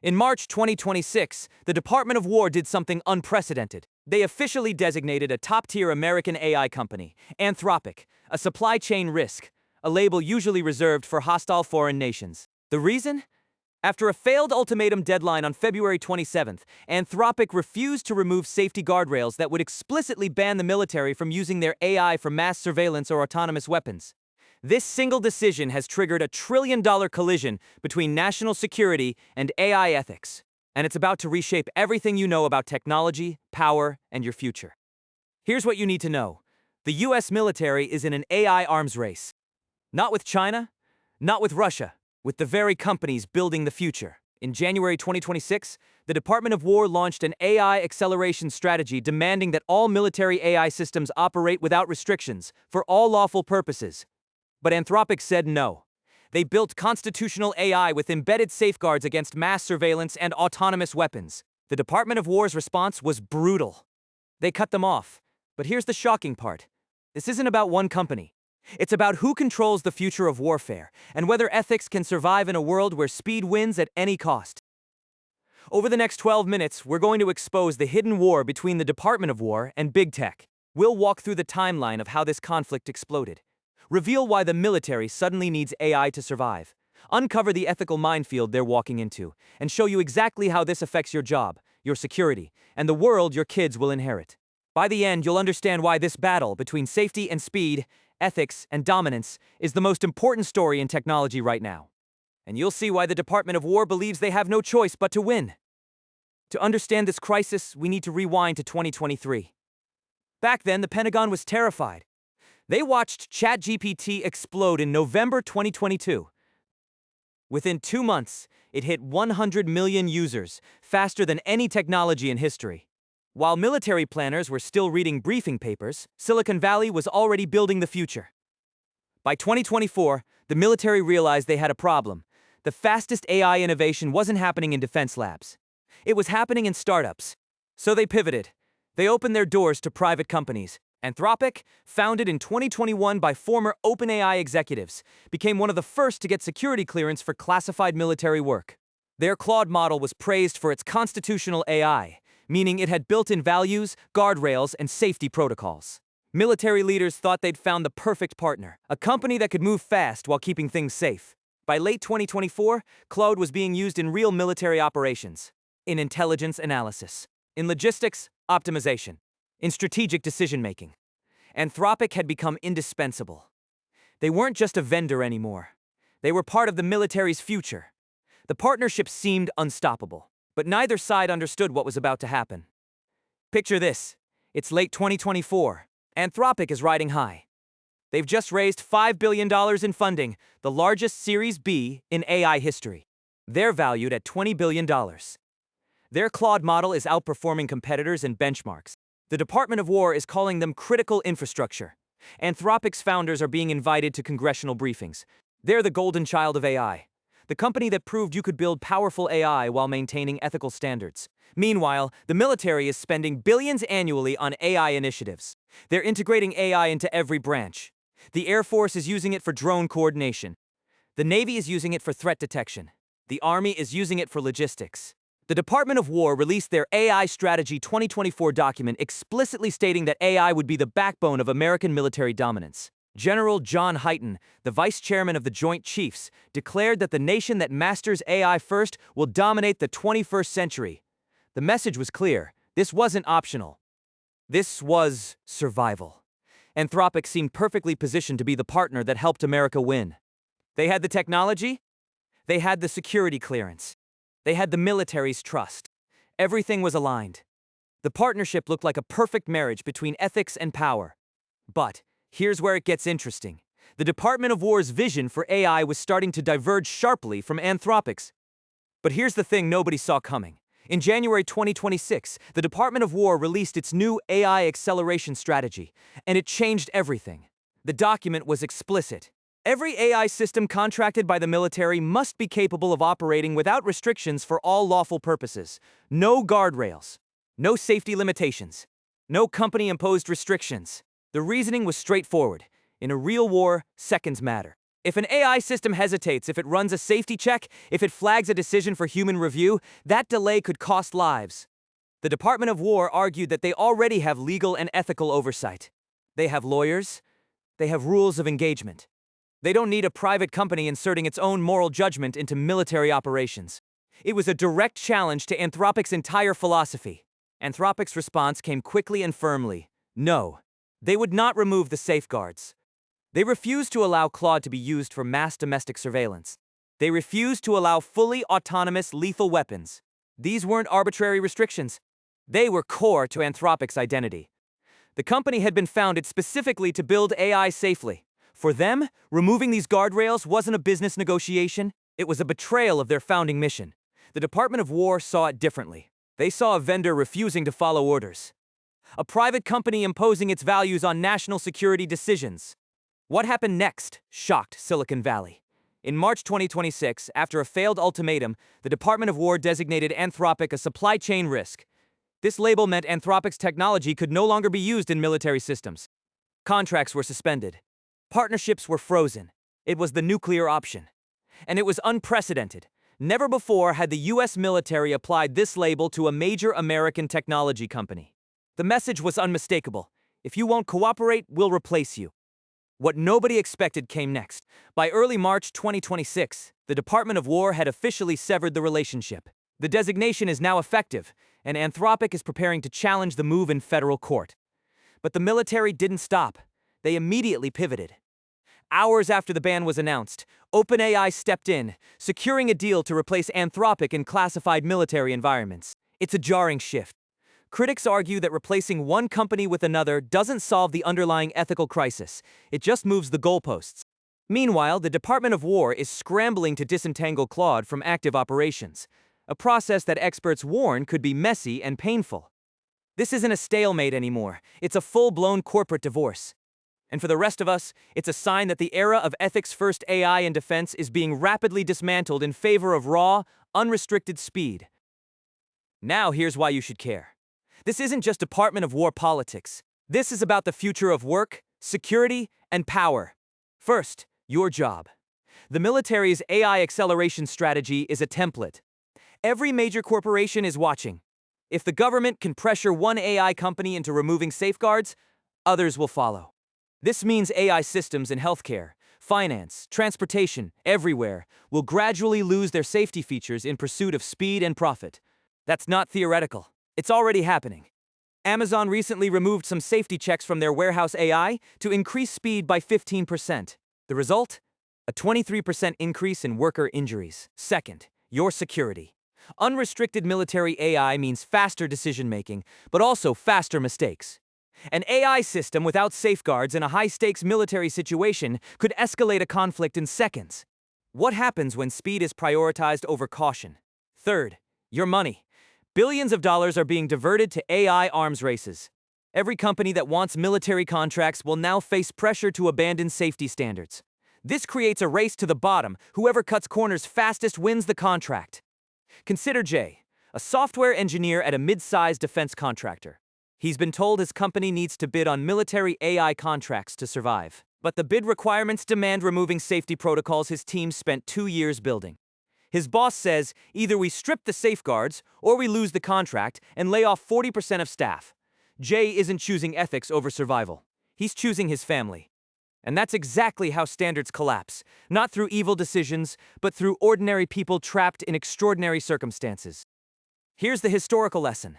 In March 2026, the Department of War did something unprecedented. They officially designated a top-tier American AI company, Anthropic, a supply chain risk, a label usually reserved for hostile foreign nations. The reason? After a failed ultimatum deadline on February 27th, Anthropic refused to remove safety guardrails that would explicitly ban the military from using their AI for mass surveillance or autonomous weapons. This single decision has triggered a trillion-dollar collision between national security and AI ethics, and it's about to reshape everything you know about technology, power, and your future. Here's what you need to know. The US military is in an AI arms race. Not with China, not with Russia, with the very companies building the future. In January 2026, the Department of War launched an AI acceleration strategy demanding that all military AI systems operate without restrictions for all lawful purposes. But Anthropic said no. They built constitutional AI with embedded safeguards against mass surveillance and autonomous weapons. The Department of War's response was brutal. They cut them off. But here's the shocking part. This isn't about one company. It's about who controls the future of warfare and whether ethics can survive in a world where speed wins at any cost. Over the next 12 minutes, we're going to expose the hidden war between the Department of War and big tech. We'll walk through the timeline of how this conflict exploded, reveal why the military suddenly needs AI to survive, uncover the ethical minefield they're walking into, and show you exactly how this affects your job, your security, and the world your kids will inherit. By the end, you'll understand why this battle between safety and speed, ethics and dominance is the most important story in technology right now. And you'll see why the Department of War believes they have no choice but to win. To understand this crisis, we need to rewind to 2023. Back then, the Pentagon was terrified. They watched ChatGPT explode in November 2022. Within 2 months, it hit 100 million users, faster than any technology in history. While military planners were still reading briefing papers, Silicon Valley was already building the future. By 2024, the military realized they had a problem. The fastest AI innovation wasn't happening in defense labs. It was happening in startups. So they pivoted. They opened their doors to private companies. Anthropic, founded in 2021 by former OpenAI executives, became one of the first to get security clearance for classified military work. Their Claude model was praised for its constitutional AI, meaning it had built-in values, guardrails, and safety protocols. Military leaders thought they'd found the perfect partner, a company that could move fast while keeping things safe. By late 2024, Claude was being used in real military operations, in intelligence analysis, in logistics optimization, in strategic decision-making. Anthropic had become indispensable. They weren't just a vendor anymore. They were part of the military's future. The partnership seemed unstoppable, but neither side understood what was about to happen. Picture this. It's late 2024. Anthropic is riding high. They've just raised $5 billion in funding, the largest Series B in AI history. They're valued at $20 billion. Their Claude model is outperforming competitors and benchmarks. The Department of War is calling them critical infrastructure. Anthropic's founders are being invited to congressional briefings. They're the golden child of AI, the company that proved you could build powerful AI while maintaining ethical standards. Meanwhile, the military is spending billions annually on AI initiatives. They're integrating AI into every branch. The Air Force is using it for drone coordination. The Navy is using it for threat detection. The Army is using it for logistics. The Department of War released their AI Strategy 2024 document explicitly stating that AI would be the backbone of American military dominance. General John Hyten, the vice chairman of the Joint Chiefs, declared that the nation that masters AI first will dominate the 21st century. The message was clear. This wasn't optional. This was survival. Anthropic seemed perfectly positioned to be the partner that helped America win. They had the technology. They had the security clearance. They had the military's trust. Everything was aligned. The partnership looked like a perfect marriage between ethics and power. But here's where it gets interesting. The Department of War's vision for AI was starting to diverge sharply from Anthropic's. But here's the thing nobody saw coming. In January 2026, the Department of War released its new AI acceleration strategy, and it changed everything. The document was explicit. Every AI system contracted by the military must be capable of operating without restrictions for all lawful purposes. No guardrails. No safety limitations. No company-imposed restrictions. The reasoning was straightforward. In a real war, seconds matter. If an AI system hesitates, if it runs a safety check, if it flags a decision for human review, that delay could cost lives. The Department of War argued that they already have legal and ethical oversight. They have lawyers. They have rules of engagement. They don't need a private company inserting its own moral judgment into military operations. It was a direct challenge to Anthropic's entire philosophy. Anthropic's response came quickly and firmly. No. They would not remove the safeguards. They refused to allow Claude to be used for mass domestic surveillance. They refused to allow fully autonomous lethal weapons. These weren't arbitrary restrictions. They were core to Anthropic's identity. The company had been founded specifically to build AI safely. For them, removing these guardrails wasn't a business negotiation, it was a betrayal of their founding mission. The Department of War saw it differently. They saw a vendor refusing to follow orders. A private company imposing its values on national security decisions. What happened next shocked Silicon Valley. In March 2026, after a failed ultimatum, the Department of War designated Anthropic a supply chain risk. This label meant Anthropic's technology could no longer be used in military systems. Contracts were suspended. Partnerships were frozen. It was the nuclear option. And it was unprecedented. Never before had the US military applied this label to a major American technology company. The message was unmistakable. If you won't cooperate, we'll replace you. What nobody expected came next. By early March 2026, the Department of War had officially severed the relationship. The designation is now effective, and Anthropic is preparing to challenge the move in federal court. But the military didn't stop. They immediately pivoted. Hours after the ban was announced, OpenAI stepped in, securing a deal to replace Anthropic in classified military environments. It's a jarring shift. Critics argue that replacing one company with another doesn't solve the underlying ethical crisis. It just moves the goalposts. Meanwhile, the Department of War is scrambling to disentangle Claude from active operations, a process that experts warn could be messy and painful. This isn't a stalemate anymore. It's a full-blown corporate divorce. And for the rest of us, it's a sign that the era of ethics-first AI in defense is being rapidly dismantled in favor of raw, unrestricted speed. Now here's why you should care. This isn't just Department of War politics. This is about the future of work, security, and power. First, your job. The military's AI acceleration strategy is a template. Every major corporation is watching. If the government can pressure one AI company into removing safeguards, others will follow. This means AI systems in healthcare, finance, transportation, everywhere, will gradually lose their safety features in pursuit of speed and profit. That's not theoretical. It's already happening. Amazon recently removed some safety checks from their warehouse AI to increase speed by 15%. The result? A 23% increase in worker injuries. Second, your security. Unrestricted military AI means faster decision-making, but also faster mistakes. An AI system without safeguards in a high-stakes military situation could escalate a conflict in seconds. What happens when speed is prioritized over caution? Third, your money. Billions of dollars are being diverted to AI arms races. Every company that wants military contracts will now face pressure to abandon safety standards. This creates a race to the bottom. Whoever cuts corners fastest wins the contract. Consider Jay, a software engineer at a mid-sized defense contractor. He's been told his company needs to bid on military AI contracts to survive. But the bid requirements demand removing safety protocols his team spent 2 years building. His boss says, either we strip the safeguards, or we lose the contract and lay off 40% of staff. Jay isn't choosing ethics over survival. He's choosing his family. And that's exactly how standards collapse, not through evil decisions, but through ordinary people trapped in extraordinary circumstances. Here's the historical lesson.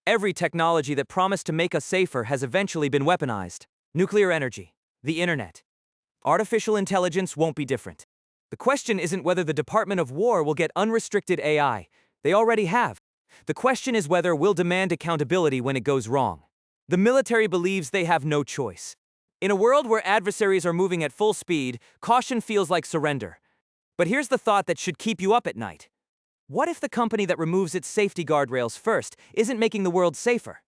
Every technology that promised to make us safer has eventually been weaponized. Nuclear energy, the internet. Artificial intelligence won't be different. The question isn't whether the Department of War will get unrestricted AI. They already have. The question is whether we'll demand accountability when it goes wrong. The military believes they have no choice. In a world where adversaries are moving at full speed, caution feels like surrender. But here's the thought that should keep you up at night. What if the company that removes its safety guardrails first isn't making the world safer?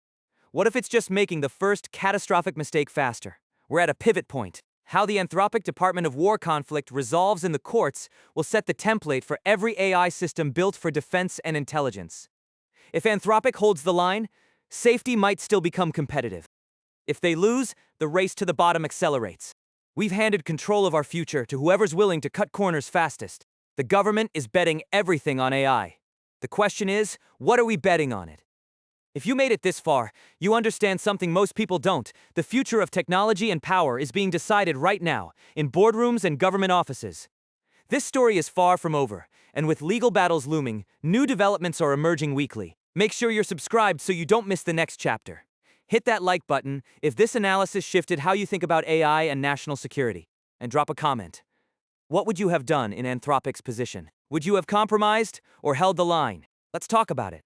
What if it's just making the first catastrophic mistake faster? We're at a pivot point. How the Anthropic Department of War conflict resolves in the courts will set the template for every AI system built for defense and intelligence. If Anthropic holds the line, safety might still become competitive. If they lose, the race to the bottom accelerates. We've handed control of our future to whoever's willing to cut corners fastest. The government is betting everything on AI. The question is, what are we betting on it? If you made it this far, you understand something most people don't. The future of technology and power is being decided right now, in boardrooms and government offices. This story is far from over, and with legal battles looming, new developments are emerging weekly. Make sure you're subscribed so you don't miss the next chapter. Hit that like button if this analysis shifted how you think about AI and national security. And drop a comment. What would you have done in Anthropic's position? Would you have compromised or held the line? Let's talk about it.